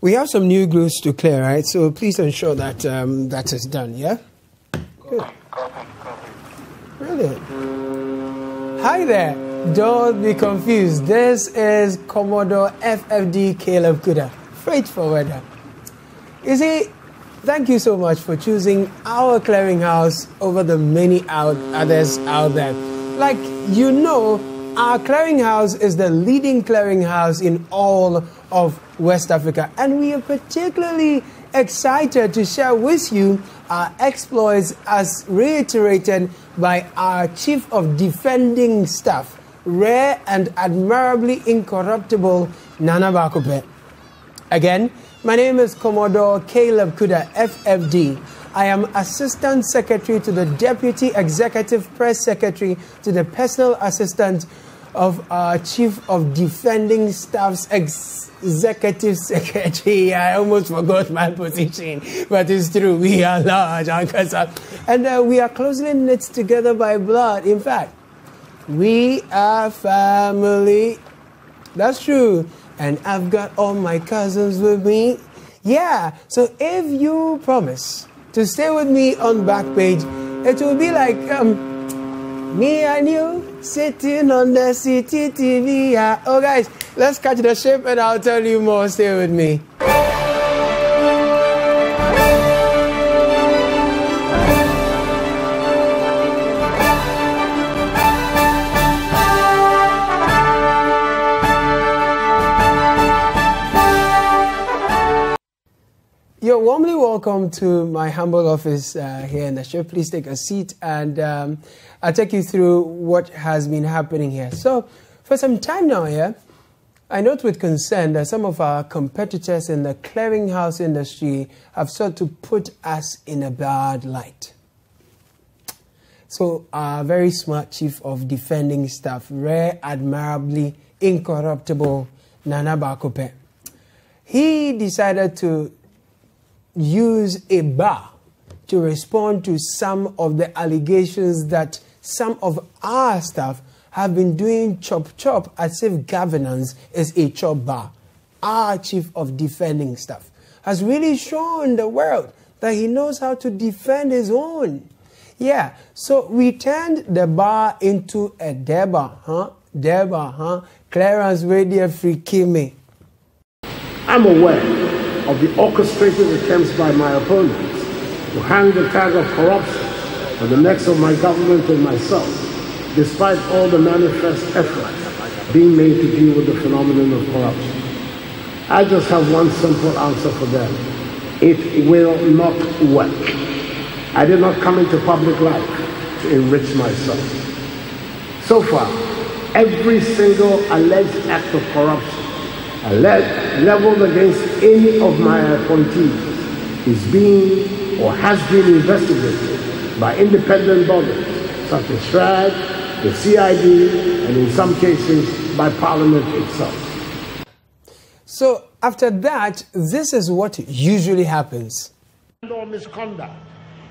we have some new glues to clear, right? So please ensure that that is done, yeah? Good. Brilliant. Hi there. Don't be confused. This is Commodore FFD Caleb Kuda, freight forwarder. You see, thank you so much for choosing our clearinghouse over the many others out there. Like you know, our clearinghouse is the leading clearinghouse in all of West Africa, and we are particularly excited to share with you our exploits as reiterated by our Chief of Defending Staff, Rare and Admirably Incorruptible Nana Bakope. Again, my name is Commodore Caleb Kuda, FFD. I am Assistant Secretary to the Deputy Executive Press Secretary to the Personal Assistant of our Chief of Defending Staff's Executive Secretary. I almost forgot my position, but it's true. We are large, and we are closely knit together by blood. In fact, we are family. That's true. And I've got all my cousins with me. Yeah, so if you promise to stay with me on BackPage, it will be like me and you sitting on the Citi TV. Yeah. Oh, guys, let's catch the ship and I'll tell you more. Stay with me. You're warmly welcome to my humble office here in the show. Please take a seat and I'll take you through what has been happening here. So for some time now here, I note with concern that some of our competitors in the clearinghouse industry have sought to put us in a bad light. So our very smart Chief of Defending Staff, Rare, Admirably Incorruptible Nana Bakope, he decided to use a bar to respond to some of the allegations that some of our staff have been doing chop as if governance is a chop bar. Our Chief of Defending Staff has really shown the world that he knows how to defend his own. Yeah, so we turned the bar into a deba, Clarence Radio Free Kimi. I'm aware of the orchestrated attempts by my opponents to hang the tag of corruption on the necks of my government and myself, despite all the manifest efforts being made to deal with the phenomenon of corruption. I just have one simple answer for them. It will not work. I did not come into public life to enrich myself. So far, every single alleged act of corruption leveled against any of my appointees is being or has been investigated by independent bodies such as SRAG, the CID, and in some cases by Parliament itself. So after that, this is what usually happens. Or misconduct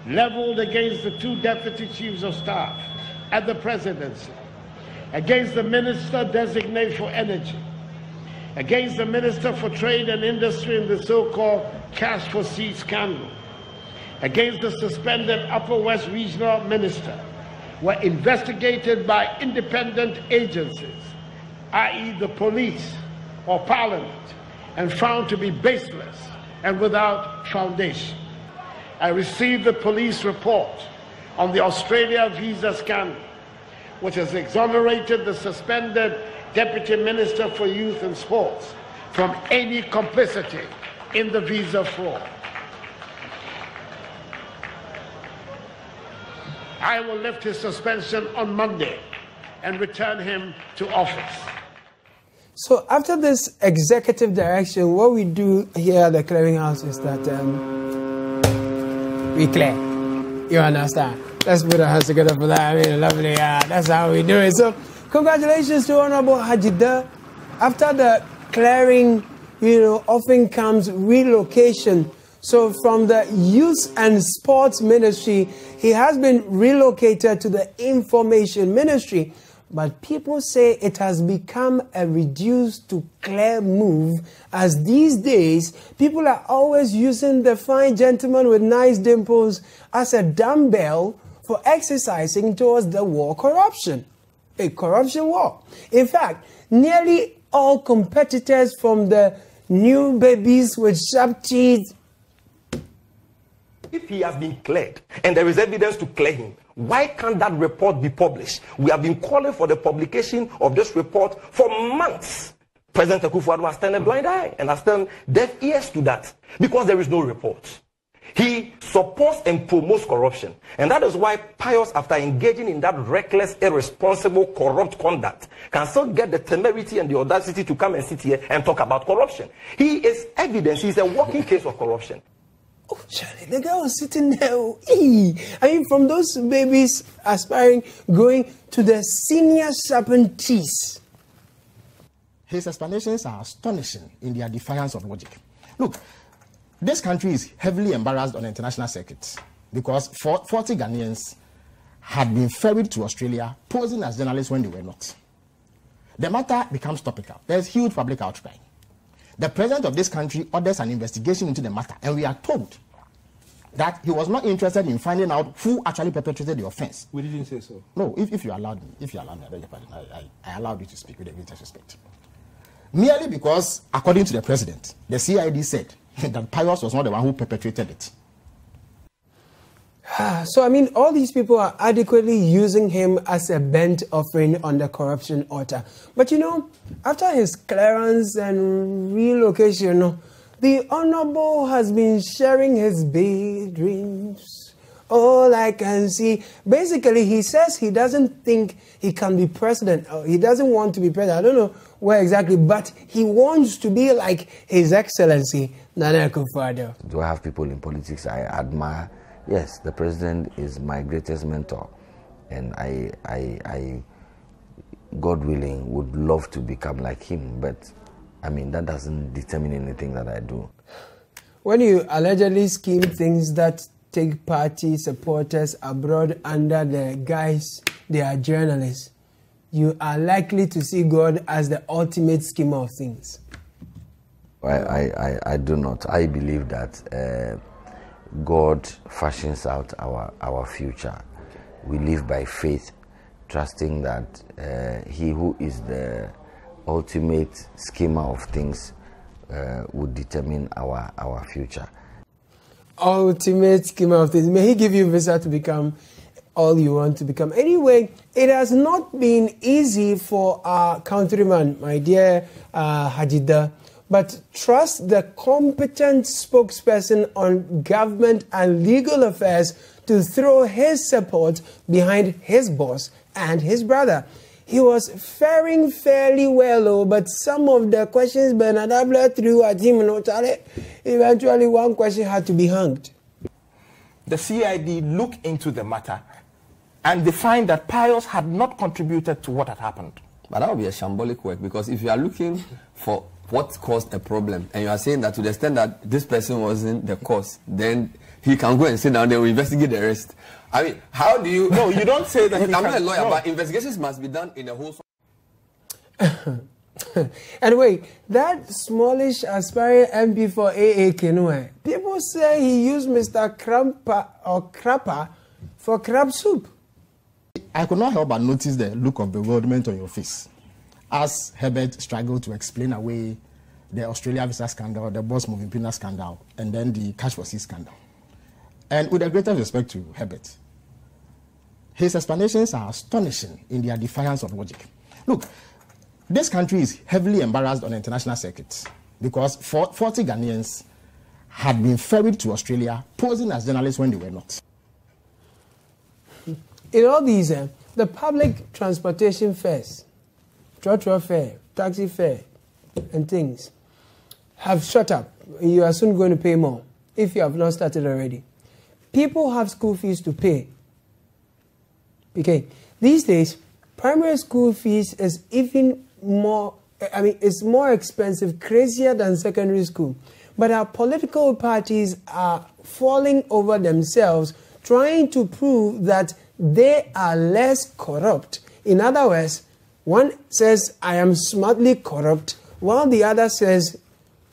leveled against the two deputy chiefs of staff at the presidency, against the minister designate for energy, against the Minister for Trade and Industry in the so-called cash for seats scandal, against the suspended Upper West Regional Minister, were investigated by independent agencies, i.e. the police or Parliament, and found to be baseless and without foundation. I received the police report on the Australia visa scandal, which has exonerated the suspended Deputy Minister for Youth and Sports from any complicity in the visa fraud. I will lift his suspension on Monday and return him to office. So after this executive direction, what we do here at the clearinghouse is that we clear. You understand? Let's put our hands together for that. I mean, lovely. That's how we do it. So congratulations to Honorable HADZIDE. After the clearing, often comes relocation. So from the Youth and Sports Ministry, he has been relocated to the Information Ministry. But people say it has become a reduced to clear move, as these days people are always using the fine gentleman with nice dimples as a dumbbell for exercising towards the war corruption. A corruption war. In fact, nearly all competitors, from the new babies with sharp teeth. If he has been cleared and there is evidence to clear him, why can't that report be published? We have been calling for the publication of this report for months. President Akufo-Addo has turned a blind eye and has turned deaf ears to that because there is no report. He supports and promotes corruption. And that is why Pius, after engaging in that reckless, irresponsible, corrupt conduct, can still get the temerity and the audacity to come and sit here and talk about corruption. He is evidence. He is a walking case of corruption. Oh, Charlie, the guy was sitting there. I mean, from those babies aspiring, going to the senior sharpened teeth. His explanations are astonishing in their defiance of logic. Look, this country is heavily embarrassed on the international circuit because 40 Ghanaians had been ferried to Australia posing as journalists when they were not. The matter becomes topical. There's huge public outcry. The president of this country orders an investigation into the matter, and we are told that he was not interested in finding out who actually perpetrated the offense. We didn't say so. No, if you allowed me, I beg your pardon, I allowed you to speak with the greatest respect. Merely because, according to the president, the CID said that Pius was not the one who perpetrated it. So, I mean, all these people are adequately using him as a bent offering on the corruption altar. But, you know, after his clearance and relocation, the Honorable has been sharing his big dreams. All I can see. Basically, he says he doesn't think he can be president. Or he doesn't want to be president. I don't know where exactly, but he wants to be like His Excellency, Nana Akufo-Addo. Do I have people in politics I admire? Yes, the president is my greatest mentor, and I, God willing, would love to become like him, but I mean, that doesn't determine anything that I do. When you allegedly scheme things that take party supporters abroad under the guise they are journalists, you are likely to see God as the ultimate schemer of things. I do not. I believe that God fashions out our future. We live by faith, trusting that He who is the ultimate schemer of things would determine our future. Ultimate schemer of things. May He give you visa to become all you want to become. Anyway, it has not been easy for our countryman, my dear HADZIDE, but trust the competent spokesperson on government and legal affairs to throw his support behind his boss and his brother. He was faring fairly well, but some of the questions Bernard Abler threw at him, eventually one question had to be hanged. The CID looked into the matter and they find that Pius had not contributed to what had happened. But that would be a shambolic work, because if you are looking for what caused a problem, and you are saying that to the extent that this person wasn't the cause, then he can go and sit down there and investigate the rest. I mean, how do you... No, you don't say that. I'm not a lawyer, but investigations must be done in a whole... Anyway, that smallish aspiring MP for AA Kenue, people say he used Mr. Crapper for crab soup. I could not help but notice the look of bewilderment on your face as Herbert struggled to explain away the Australia visa scandal, the boss moving pinna scandal, and then the cash for sea scandal. And with the greatest respect to Herbert, his explanations are astonishing in their defiance of logic. Look, this country is heavily embarrassed on the international circuit because 40 Ghanaians had been ferried to Australia posing as journalists when they were not. In all these, the public transportation fares, trotro fare, taxi fare, and things have shot up. You are soon going to pay more if you have not started already. People have school fees to pay. Okay, these days, primary school fees is even more, it's more expensive, crazier than secondary school. But our political parties are falling over themselves, trying to prove that they are less corrupt In other words, one says, I am smartly corrupt, while the other says,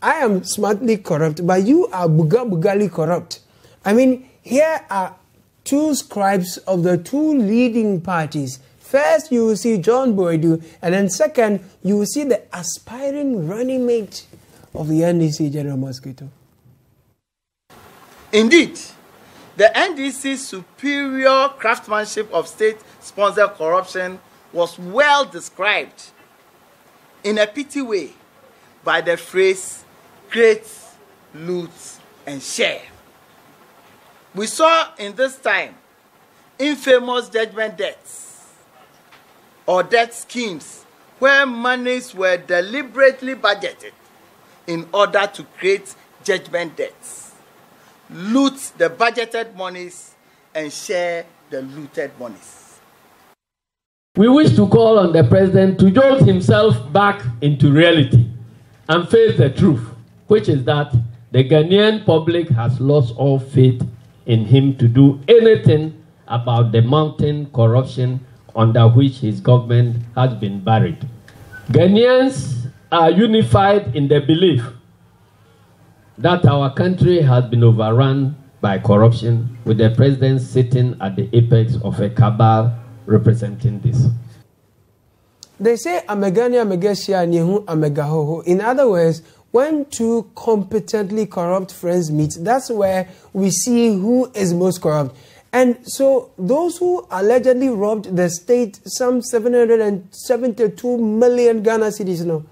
I am smartly corrupt, but you are bugali corrupt. I mean, here are two scribes of the two leading parties. First, you will see John Boydu, and then second, you will see the aspiring running mate of the NDC, General Mosquito. Indeed, the NDC's superior craftsmanship of state-sponsored corruption was well described in a pithy way by the phrase, create, loot, and share. We saw in this time infamous judgment debts or debt schemes where monies were deliberately budgeted in order to create judgment debts, loot the budgeted monies, and share the looted monies. We wish to call on the president to jolt himself back into reality and face the truth, which is that the Ghanaian public has lost all faith in him to do anything about the mounting corruption under which his government has been buried. Ghanaians are unified in the belief that our country has been overrun by corruption, with the president sitting at the apex of a cabal representing this. They say amegani amegesia nihu amegahoho. In other words, when two competently corrupt friends meet, that's where we see who is most corrupt. And so those who allegedly robbed the state some 772 million Ghana cedis, you know,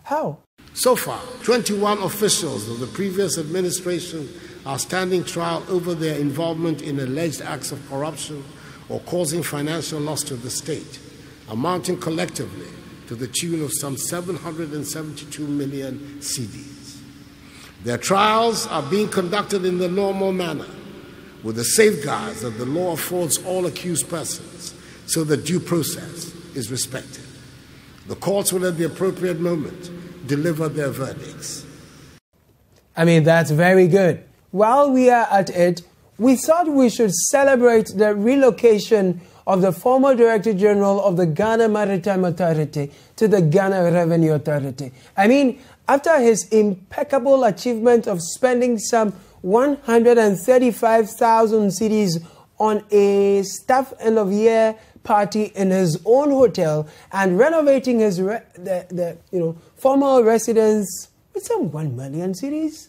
how? So far, 21 officials of the previous administration are standing trial over their involvement in alleged acts of corruption or causing financial loss to the state, amounting collectively to the tune of some 772 million cedis. Their trials are being conducted in the normal manner, with the safeguards that the law affords all accused persons, so that due process is respected. The courts will at the appropriate moment deliver their verdicts. I mean, that's very good. While we are at it, we thought we should celebrate the relocation of the former Director General of the Ghana Maritime Authority to the Ghana Revenue Authority. I mean, after his impeccable achievement of spending some 135,000 cedis on a staff end-of-year party in his own hotel and renovating his former residence with some 1 million cedis,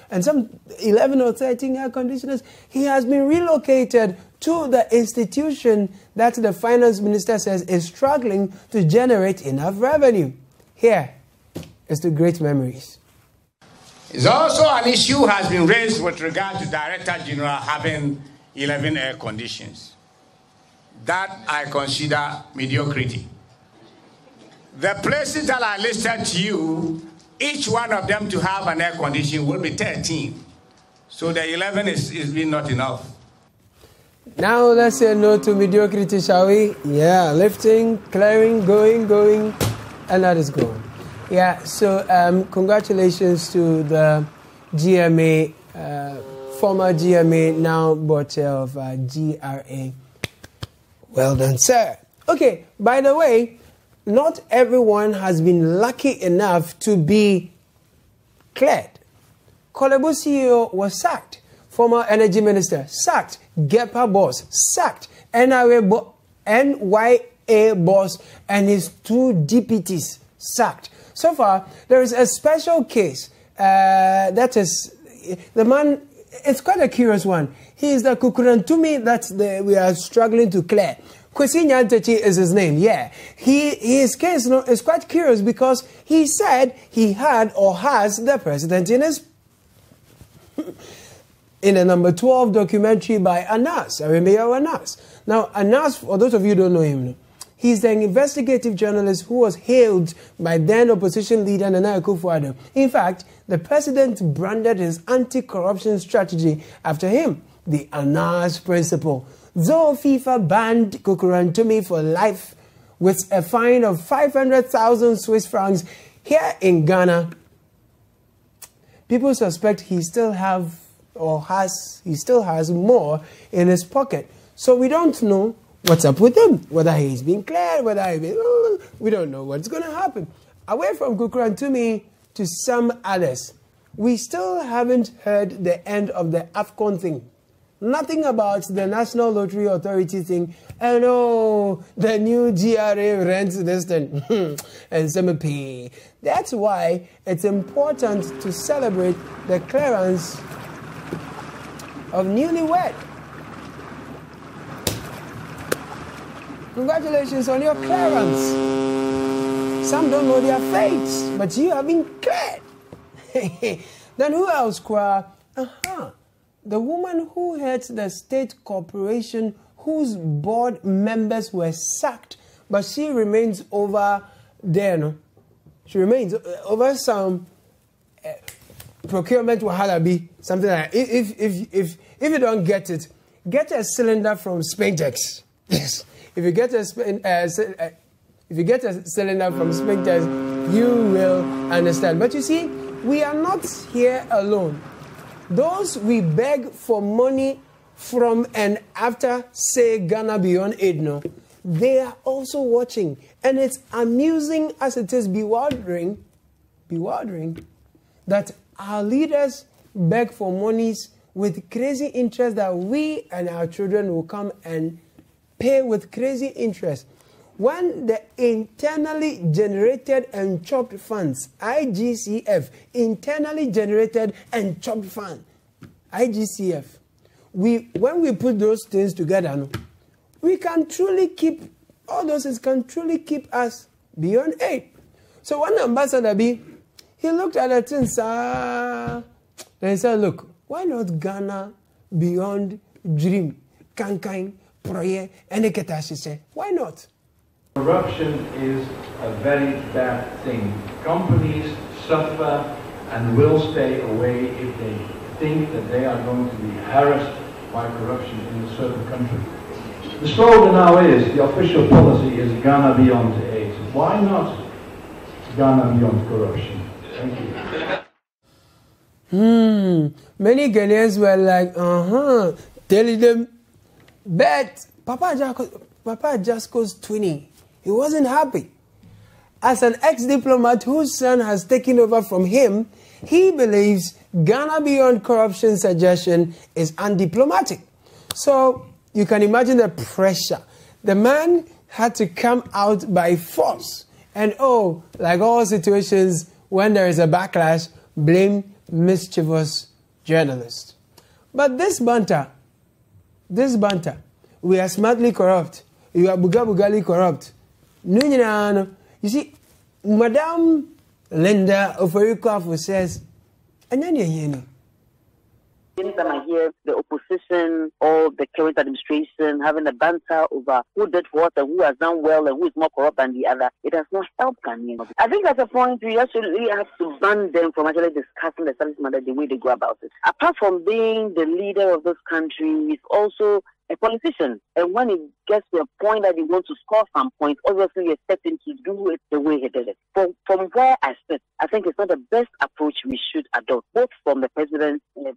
and some 11 or 13 air conditioners, he has been relocated to the institution that the finance minister says is struggling to generate enough revenue. Here is to great memories. It's also an issue has been raised with regard to Director General having 11 air conditions. That I consider mediocrity. The places that I listed to you, each one of them to have an air condition will be 13. So the 11 is really not enough. Now let's say no to mediocrity, shall we? Yeah, lifting, clearing, going, and that is going. Yeah, so congratulations to the GMA, former GMA, now board of GRA. Well done, sir. Okay, by the way, not everyone has been lucky enough to be cleared. Kolebu CEO was sacked. Former energy minister sacked. GEPA boss sacked. NYA boss and his two deputies sacked. So far, there is a special case that is the man. It's quite a curious one. He is the Kukurantumi that we are struggling to clear. Kwesi Nyantechi is his name, yeah. His case is quite curious because he said he had or has the president in his... in a number 12 documentary by Anas, Aremeo Anas. Now, Anas, for those of you who don't know him, he's the investigative journalist who was hailed by then opposition leader Nana Akufo-Addo. In fact, the president branded his anti-corruption strategy after him, the Anas principle. Though FIFA banned Kukurantumi for life with a fine of 500,000 Swiss francs, here in Ghana, people suspect he still has more in his pocket. So we don't know what's up with him? Whether he's been cleared, we don't know what's going to happen. Away from Kukurantumi to some others, we still haven't heard the end of the AFCON thing. Nothing about the National Lottery Authority thing. And the new GRA rent this thing. And some pay. That's why it's important to celebrate the clearance of newlywed. Congratulations on your clearance. Some don't know their fates, but you have been cleared. Then who else, Kwa? The woman who heads the state corporation whose board members were sacked, but she remains over there, no? She remains over some procurement wahalabi, something like that. If you don't get it, get a cylinder from Spintex. Yes. If you get a cylinder from Spintex, you will understand. But you see, we are not here alone. Those we beg for money from and after, say, Ghana Beyond Aid, no, they are also watching. And it's amusing as it is bewildering that our leaders beg for monies with crazy interest that we and our children will come and pay with crazy interest. When the internally generated and chopped funds, IGCF, internally generated and chopped fund, IGCF, when we put those things together, no, we can truly keep, all those things can truly keep us beyond aid. So when Ambassador B, he looked at the things, then he said, look, why not Ghana Beyond Dream, Kankai, Proye, and Eketashi? Why not? Corruption is a very bad thing. Companies suffer and will stay away if they think that they are going to be harassed by corruption in a certain country. The slogan now is, the official policy is Ghana Beyond AIDS. Why not Ghana Beyond Corruption? Thank you. Many Ghanaians were like, telling them, but Papa Jasko's twinning. He wasn't happy. As an ex-diplomat whose son has taken over from him, he believes Ghana Beyond Corruption suggestion is undiplomatic. So you can imagine the pressure. The man had to come out by force. And like all situations, when there is a backlash, blame mischievous journalists. But this banter, we are smartly corrupt. You are bugali corrupt. You see, Madame Linda Oferikwafu says, and then anytime I hear the opposition or the current administration having a banter over who did what and who has done well and who is more corrupt than the other, it has not helped Ghanaians. I think at a point we actually have to ban them from actually discussing the service matter the way they go about it. Apart from being the leader of this country, he's also a politician. And when it gets to a point that he wants to score some points, obviously you expect him to do it the way he did it. From where I sit, I think it's not the best approach we should adopt, both from the president and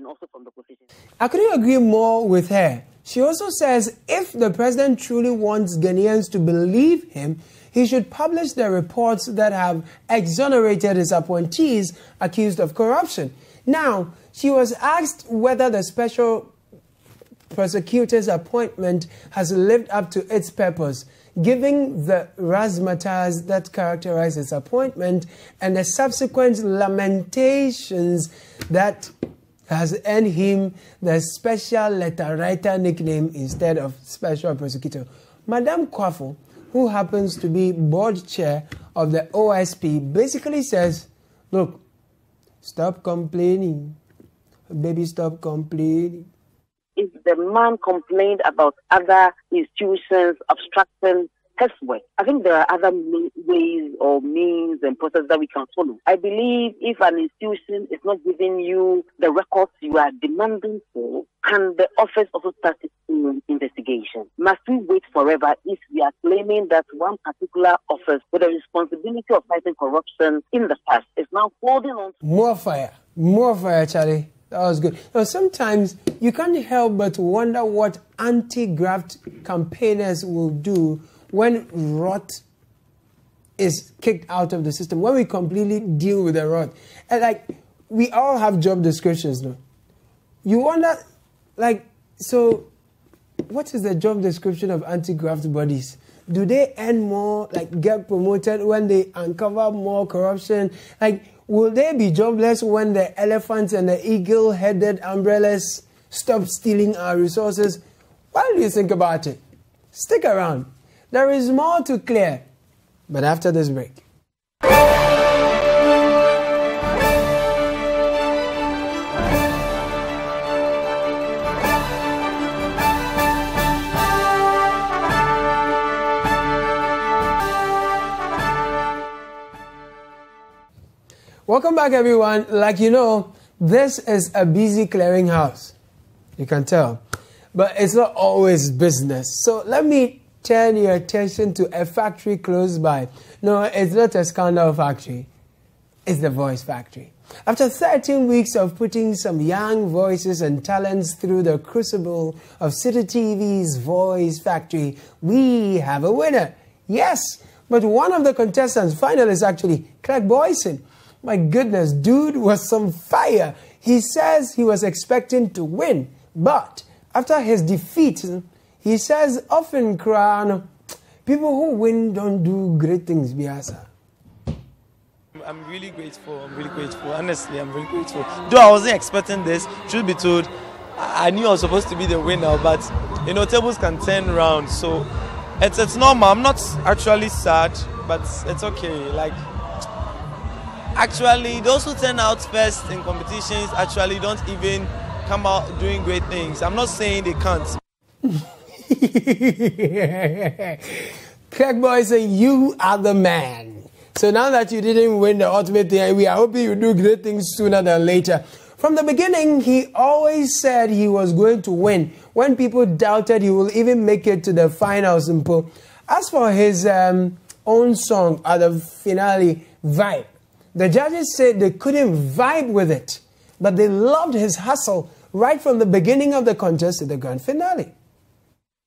also from the opposition. I couldn't agree more with her. She also says if the president truly wants Ghanaians to believe him, he should publish the reports that have exonerated his appointees accused of corruption. Now, she was asked whether the special prosecutor's appointment has lived up to its purpose, given the razzmatazz that characterized his appointment and the subsequent lamentations that has earned him the special letter writer nickname instead of special prosecutor. Madame Kwafu, who happens to be board chair of the OSP, basically says, look, stop complaining. Baby, stop complaining. If the man complained about other institutions obstructing his work, I think there are other ways or means and processes that we can follow. I believe if an institution is not giving you the records you are demanding for, can the office also start its own investigation? Must we wait forever if we are claiming that one particular office with the responsibility of fighting corruption in the past is now holding on to... More fire, Charlie. That was good. Now, sometimes you can't help but wonder what anti-graft campaigners will do when rot is kicked out of the system, when we completely deal with the rot. And like, we all have job descriptions, no? You wonder, like, so what is the job description of anti-graft bodies? Do they earn more, like get promoted when they uncover more corruption? Like, will they be jobless when the elephants and the eagle-headed umbrellas stop stealing our resources? What do you think about it? Stick around. There is more to clear, but after this break. Welcome back, everyone. Like you know, this is a busy clearinghouse. You can tell. But it's not always business. So let me turn your attention to a factory close by. No, it's not a scandal factory. It's the voice factory. After 13 weeks of putting some young voices and talents through the crucible of Citi TV's voice factory, we have a winner. Yes, but one of the contestants, finalists actually, Craig Boyson. My goodness, dude was some fire. He says he was expecting to win, but after his defeat, he says often, people who win don't do great things, Biasa. I'm really grateful. Honestly, I'm really grateful. Though I wasn't expecting this, truth be told, I knew I was supposed to be the winner, but you know, tables can turn around, so it's normal. I'm not actually sad, but it's okay. Like, actually, those who turn out first in competitions actually don't even come out doing great things. I'm not saying they can't. Craig Boy saying you are the man. So now that you didn't win the ultimate thing, we are hoping you do great things sooner than later. From the beginning, he always said he was going to win. When people doubted he will even make it to the finals. As for his own song at the finale, Vibe, the judges said they couldn't vibe with it, but they loved his hustle right from the beginning of the contest to the grand finale.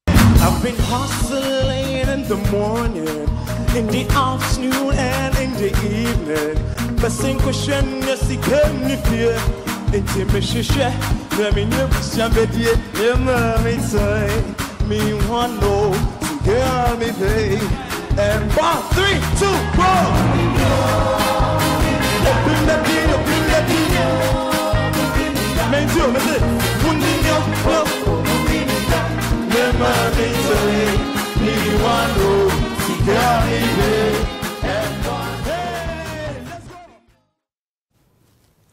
I've been hustling in the morning, in the afternoon and in the evening. But sing question, yes, he came me fear. Intimation, let me know somebody, me one no, to get me pay. And 1, 3, 2, 1.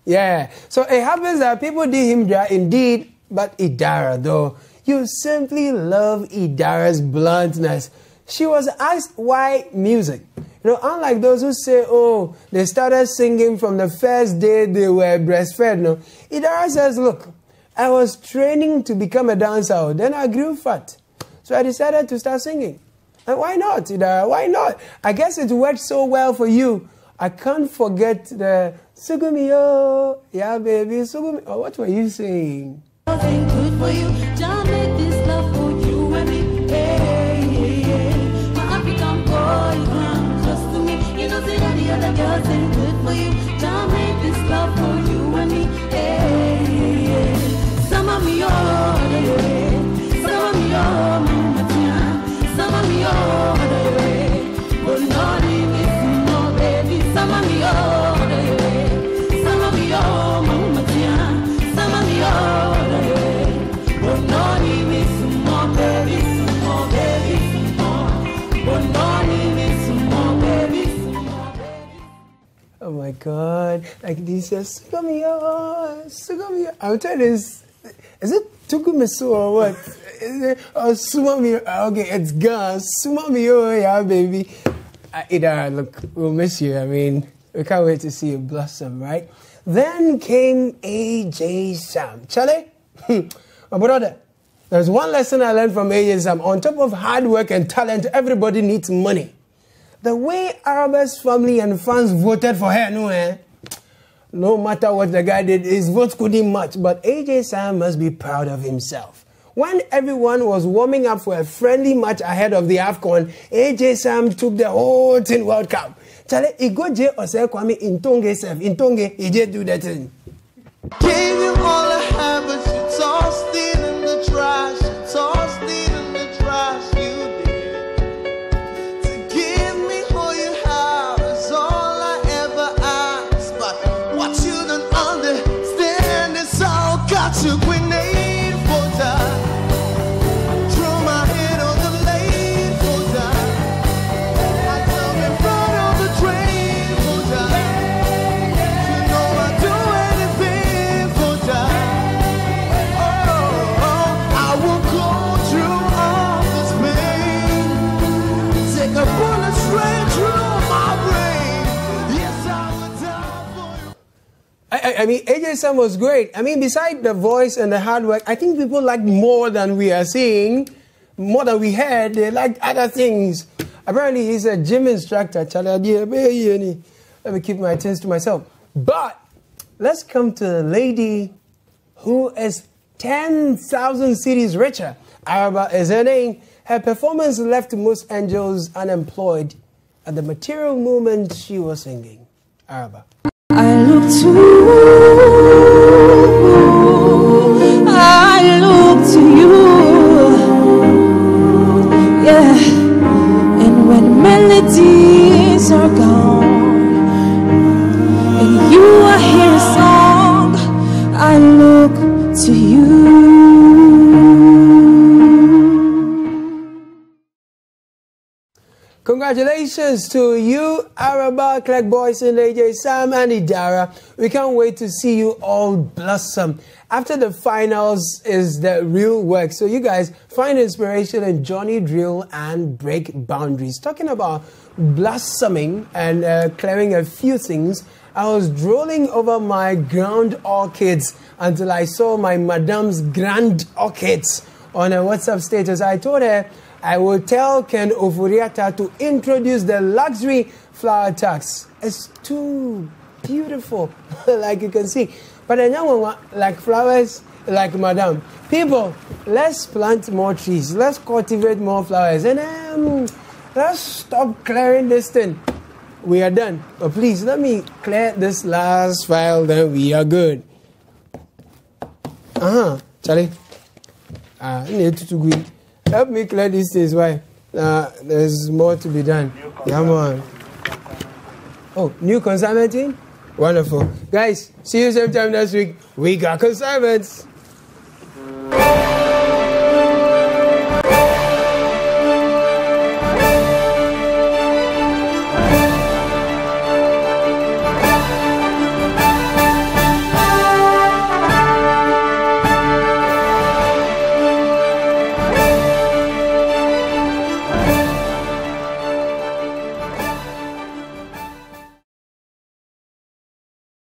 Yeah, so it happens that people did him dry indeed, but Idara though, you simply love Idara's bluntness. She was asked why music. You know, unlike those who say, oh, they started singing from the first day they were breastfed. No, Idara says, look, I was training to become a dancer, then I grew fat. So I decided to start singing. And why not, Idara? Why not? I guess it worked so well for you. I can't forget the Sugumiyo, yeah, baby, Sugumi. Oh, what were you saying? Nothing good for you, don't make this love for you and me. Hey, hey, hey. My African boy, come close to me. You know, say all the other girls ain't good for you. Don't make this love for you and me. Hey, hey, hey. Some of me all the way. Some of me all, mama, some of me all the way. But not in this, no, baby. Some of me all the way. Some of me all, mama, some of me all the way. But not even some more, baby, some more, baby, some more. But not even some more, baby, some more, baby. Oh my God! Like this says, Sugumiyo. I'll tell you this. Is it Tukumiso or what? Is it, oh, Sumamiyo. Okay, it's gone. Sumamiyo, yeah, baby. Ida, look, we'll miss you. I mean, we can't wait to see you blossom, right? Then came AJ Sam. Charlie, my brother, there's one lesson I learned from AJ Sam. On top of hard work and talent, everybody needs money. The way Araba's family and fans voted for her, no, No matter what the guy did, his votes couldn't match. But AJ Sam must be proud of himself. When everyone was warming up for a friendly match ahead of the AFCON, AJ Sam took the whole thing World Cup. Charlie, he go J or say Kwame Intonge self. Intonge, he just do that thing. Gave you all I have, but you tossed it in the trash. You tossed it in the trash. You did. To give me all you have is all I ever asked. But what you don't understand is how got you grenade for that. Throw my head on the blade for that. I come in front of the train for that. You know I do anything for that. Oh, I will go through all this pain. Take a bullet straight through my brain. Yes, I will die for you. I mean, AJ Sam was great. I mean, beside the voice and the hard work, I think people like more than we are seeing, more than we heard. They like other things. Apparently, he's a gym instructor. Let me keep my things to myself. But let's come to the lady who is 10,000 cities richer. Araba is her name. Her performance left most angels unemployed at the material moment she was singing. Araba. I look to you, I look to you, yeah, and when melodies are gone, and you are here a song, I look to you. Congratulations to you, Araba, Clark Boyson, AJ Sam, and Idara. We can't wait to see you all blossom. After the finals is the real work. So you guys find inspiration in Johnny Drill and break boundaries. Talking about blossoming and clearing a few things, I was drooling over my ground orchids until I saw my madam's grand orchids on a WhatsApp status. I told her I will tell Ken Ofuriata to introduce the luxury flower tax. It's too beautiful, like you can see. But the young one, like flowers, like madam. People, let's plant more trees. Let's cultivate more flowers. And let's stop clearing this thing. We are done. But please, let me clear this last file, then we are good. Charlie. Need to go. Help me clear these things. Why? There's more to be done. Come on. Oh, new consignment team? Wonderful. Guys, see you same time next week. We got consignments.